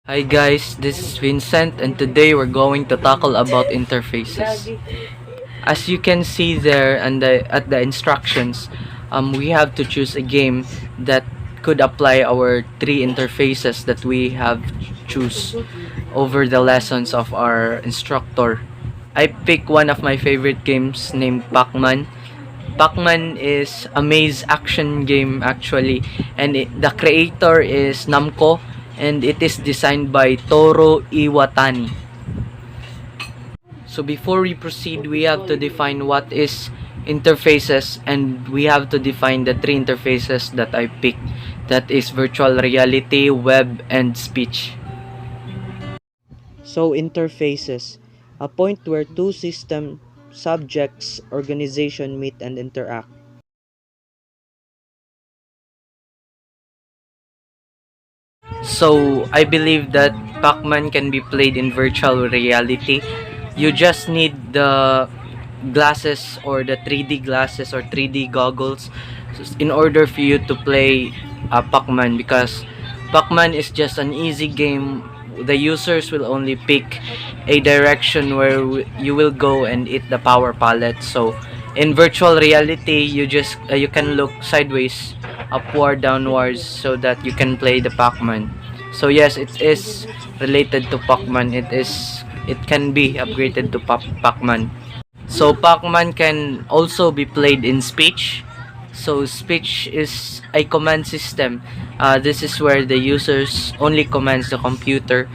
Hi guys, this is Vincent and today we're going to tackle about interfaces. As you can see there at the instructions, we have to choose a game that could apply our three interfaces that we have choose over the lessons of our instructor. I pick one of my favorite games named Pac-Man. Pac-Man is a maze action game actually, and the creator is Namco, and it is designed by Toru Iwatani. So before we proceed, we have to define what is interfaces, and we have to define the three interfaces that I picked. That is virtual reality, web, and speech. So interfaces, a point where two system subjects organization meet and interact. So I believe that Pac-Man can be played in virtual reality. You just need the glasses or the 3D glasses or 3D goggles in order for you to play Pac-Man, because Pac-Man is just an easy game. The users will only pick a direction where you will go and eat the power palette. So in virtual reality, you can look sideways, upward, downwards, so that you can play the Pac-Man. So yes, it is related to Pac-Man. It can be upgraded to Pac-Man. So Pac-Man can also be played in speech. So speech is a command system. This is where the users only commands the computer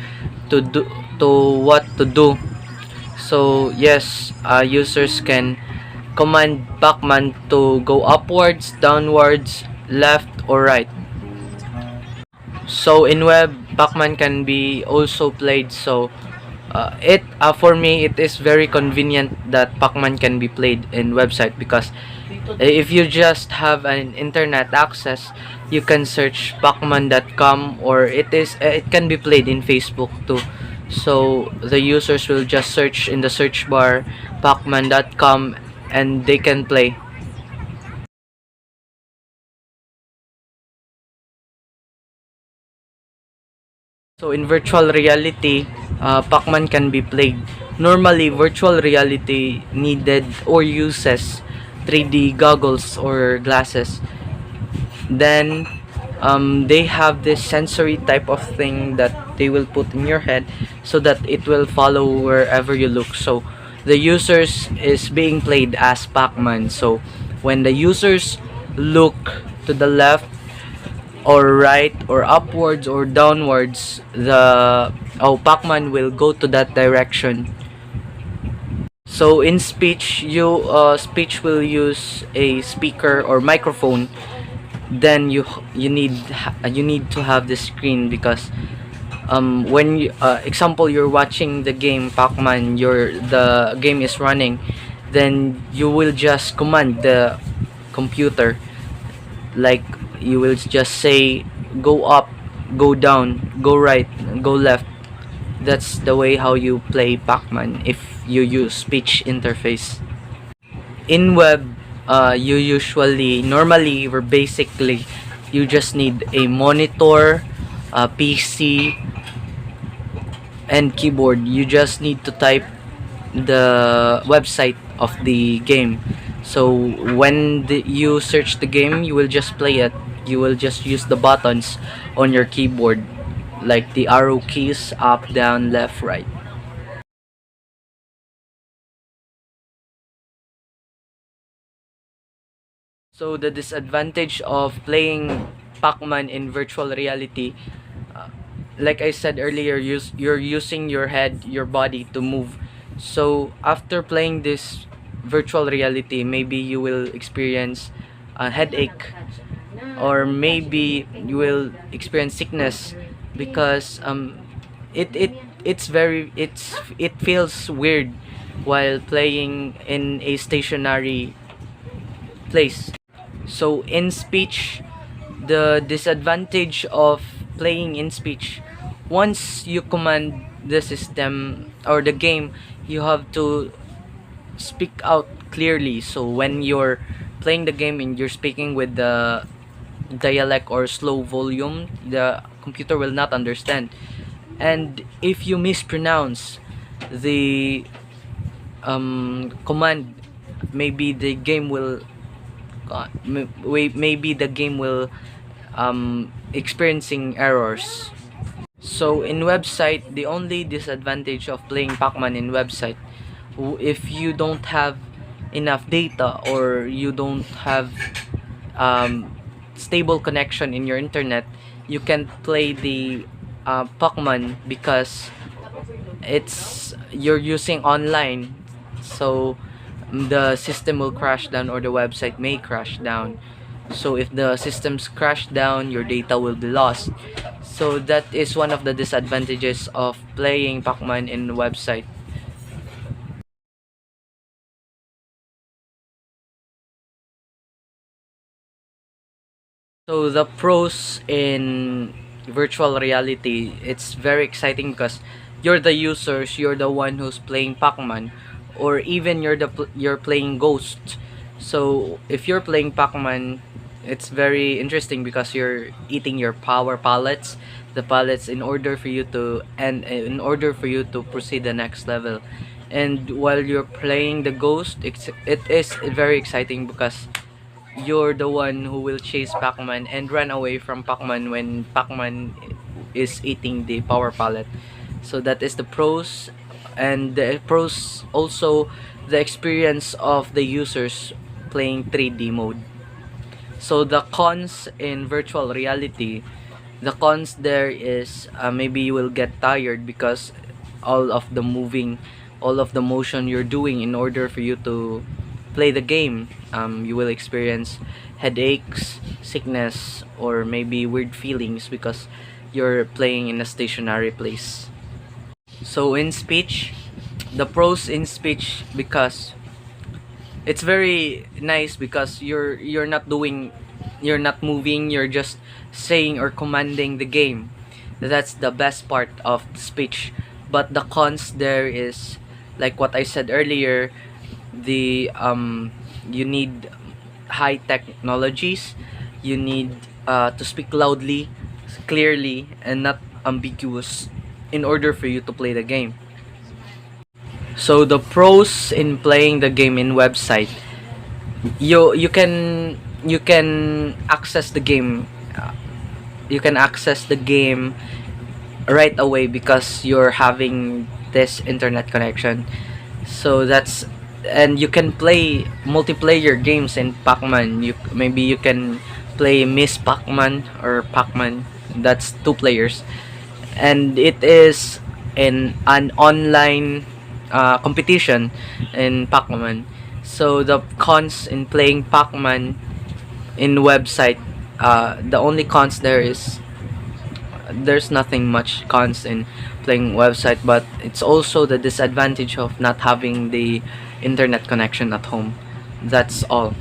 to do to what to do. So yes, users can command Pac-Man to go upwards, downwards, left, or right. So in web, Pac-Man can be also played. So it for me, it is very convenient that Pac-Man can be played in website, because if you just have an internet access, you can search pacman.com, or it can be played in Facebook too. So the users will just search in the search bar pacman.com and they can play. So in virtual reality, Pac-Man can be played. Normally, virtual reality needed or uses 3D goggles or glasses. Then they have this sensory type of thing that they will put in your head so that it will follow wherever you look. So the users is being played as Pac-Man. So when the users look to the left or right or upwards or downwards, the Pac-Man will go to that direction. So in speech, speech will use a speaker or microphone. Then you need to have the screen, because when you, example, you're watching the game Pac-Man, the game is running, then you will just command the computer, like you will just say go up, go down, go right, go left. That's the way how you play Pac-Man if you use speech interface. In web, you normally or basically you just need a monitor, a PC, and keyboard. You just need to type the website of the game. So when you search the game, you will just play it. You will just use the buttons on your keyboard, like the arrow keys, up, down, left, right. So the disadvantage of playing Pac-Man in virtual reality, uh, like I said earlier, you're using your head, your body to move. So after playing this virtual reality, maybe you will experience a headache, or maybe you will experience sickness, because it feels weird while playing in a stationary place. So in speech, the disadvantage of playing in speech, once you command the system or the game, you have to speak out clearly. So when you're playing the game and you're speaking with the dialect or slow volume, the computer will not understand. And if you mispronounce the command, maybe the game will maybe the game will experiencing errors. So in website, the only disadvantage of playing Pac-Man in website, if you don't have enough data or you don't have stable connection in your internet, you can play the Pac-Man because you're using online, so the system will crash down or the website may crash down. So if the systems crash down, your data will be lost. So that is one of the disadvantages of playing Pac-Man in website. So the pros in virtual reality, it's very exciting because you're the users, you're the one who's playing Pac-Man, or even you're playing Ghost. So if you're playing Pac-Man, it's very interesting because you're eating your power pallets, the pallets in order for you to in order for you to proceed the next level. And while you're playing the Ghost, it is very exciting because you're the one who will chase Pac-Man and run away from Pac-Man when Pac-Man is eating the power pallet. So that is the pros. And the pros also, the experience of the users playing 3D mode. So the cons in virtual reality, the cons there is maybe you will get tired because all of the moving, all of the motion you're doing in order for you to play the game. You will experience headaches, sickness, or maybe weird feelings because you're playing in a stationary place. So in speech, the pros in speech, because it's very nice because you're not moving, you're just saying or commanding the game. That's the best part of speech. But the cons there is, like what I said earlier, the you need high technologies, you need to speak loudly, clearly, and not ambiguous in order for you to play the game. So the pros in playing the game in website, you can access the game, you can access the game right away because you're having this internet connection. So that's, and you can play multiplayer games in Pac-Man. Maybe you can play Miss Pac-Man or Pac-Man, that's two players, and it is in an online competition in Pac-Man. So the cons in playing Pac-Man in website, the only cons there is there's nothing much cons in playing website, but it's also the disadvantage of not having the internet connection at home. That's all.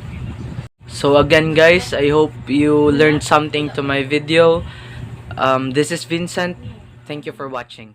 So again guys, I hope you learned something to my video. This is Vincent. Thank you for watching.